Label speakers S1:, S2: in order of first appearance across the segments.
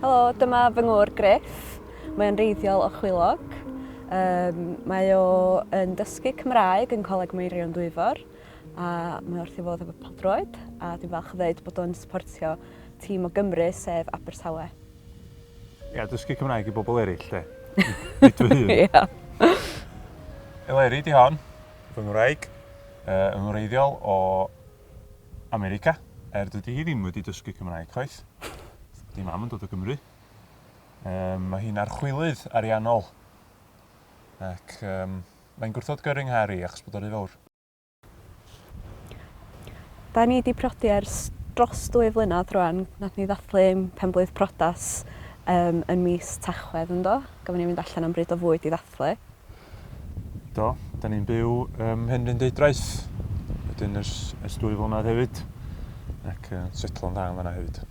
S1: Helo, dyma fy ngŵr Griff. Mae'n wreiddiol o Chwilog. Mae o yn dysgu Cymraeg yn Coleg Meirion Dwyfor a mae wrth i fod efo pêl-droed a dwi'n falch o ddweud bod o'n supportio tîm o Gymru sef Abertawe.
S2: Ia, dysgu Cymraeg i bobl eraill, de? Nid fy hun.
S1: Ia.
S2: Eleri di hon, fy ngwraig, yn wreiddiol o America, dydy hi ddim wedi dysgu Cymraeg, chwaith. Di mam yn dod o Gymru. Mae hi'n archwilydd ariannol. Ac mae'n gwrthod gyrru ngharu achos bod o'r fawr.
S1: Da ni wedi prodi ers dros 2 flynedd rwan. Nath ni ddathlu penblwydd prodas yn mis Tachwedd yndo. Gafon ni fynd allan am bryd o fwyd i ddathlu.
S2: Do, da ni'n byw Henryn Deudraeth. Wedyn ers 2 flynedd hefyd. Ac setlo'n dda yn fan'na hefyd.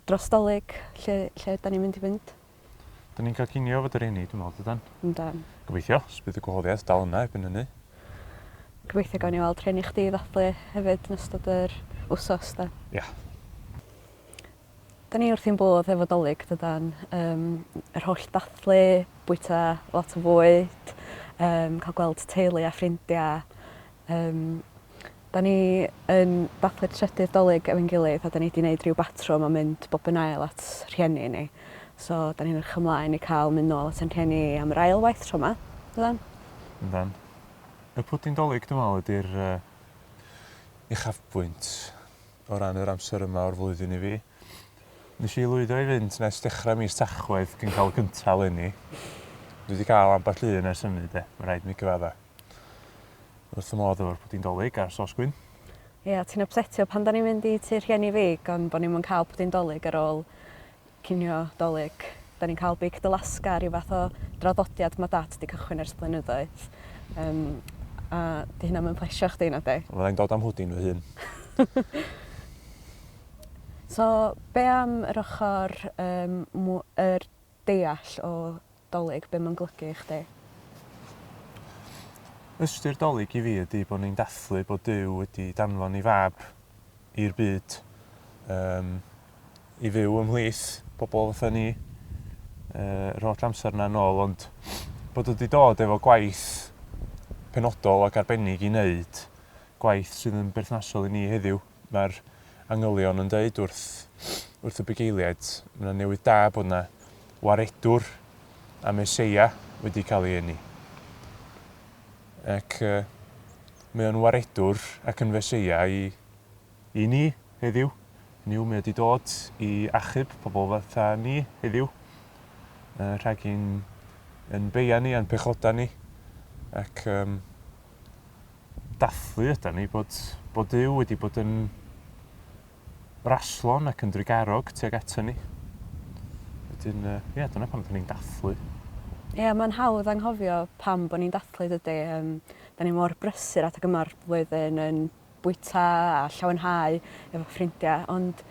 S1: Dros Dolig, lle da ni'n mynd i fynd?
S2: Da ni'n cael cinio fod yr enni, dwi'n meddwl, dydan.
S1: Yndan.
S2: Gobeithio, os bydd y gwahoddiad dal yna erbyn hynny.
S1: Gobeithio gawn ni weld rhen i chdi ddathlu hefyd yn ystod yr wsos da.
S2: Ia.
S1: Da ni wrth i'n bodd efo Dolig dydan. Yr holl dathlu, bwyta lot o fwyd, cael gweld teulu a ffrindiau. Da ni yn dathlu'r trydydd Dolig efo'n gilydd a da ni wedi gwneud rhyw batrwm a mynd bob yn ail at rhieni ni. So da ni'n edrych ymlaen i cael mynd nôl at ein rhieni am yr ail waith tro yma. Dydan?
S2: Yndan. Y pwdin Dolig, dwi'n meddwl, ydy'r uchafbwynt o ran yr amser yma o'r flwyddyn i fi. Nes i lwyddo i fynd nes dechrau mis Tachwedd cyn cael cynta leni. Dwi wedi cael ambell un ers hynny, de. Mae'n rhaid mi gyfadda. Wrth y modd efo'r pwdin Dolig a'r sos gwyn.
S1: Ia, ti'n upsetio pan da ni'n mynd i tu rhieni fi, gan bod ni'n cael pwdin Dolig ar ôl cinio Dolig. Da ni'n cael Big Alaska, rhyw fath o draddodiad mae dat wedi cychwyn ers blynyddoedd. A di hynna mae'n plesio chdi na de?
S2: Fyddai'n dod am hwdin fy hun.
S1: So, be am yr ochr yr deall o Dolig, be mae'n golygu i chdi?
S2: Ystyr Dolig i fi ydy bod ni'n dathlu bod Duw wedi danfon i fab i'r byd i fyw ymhlith bobl fatha ni yr holl amser yna nôl, ond bod wedi dod efo gwaith penodol ac arbennig i wneud, gwaith sydd yn berthnasol i ni heddiw. Mae'r angylion yn dweud wrth y bugeiliaid, mae yna newid da bod yna waredwr a Meseia wedi cael ei eni. Ac mae o'n waredwr ac yn Feseia i ni heddiw. Niw mae wedi dod i achub pobl fatha ni heddiw. Rhag i'n beia ni, a'n pechoda ni. Ac dathlu yda ni bod Duw wedi bod yn raslon ac yn drigarog tuag ato ni. Wedyn, dyna pam da ni'n dathlu.
S1: Ie, mae'n hawdd anghofio pam bod ni'n dathlu dydy. Da ni mor brysur at y gyma'r flwyddyn yn bwyta a llawenhau efo ffrindiau, ond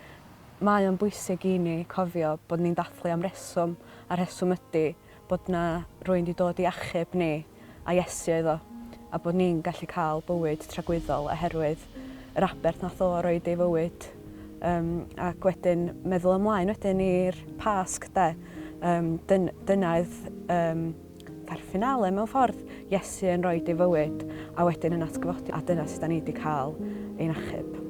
S1: mae o'n bwysig i ni cofio bod ni'n dathlu am reswm, a reswm ydy bod na rwy'n wedi dod i achub ni a Iesu iddo, a bod ni'n gallu cael bywyd tragwyddol oherwydd yr aberth nath o roid ei fywyd. Ac wedyn meddwl ymlaen wedyn i'r Pasg de. Dyna oedd finale mewn ffordd. Iesu yn rhoi ei fywyd a wedyn yn atgyfodi. A dyna sydd da ni wedi cael ein achub.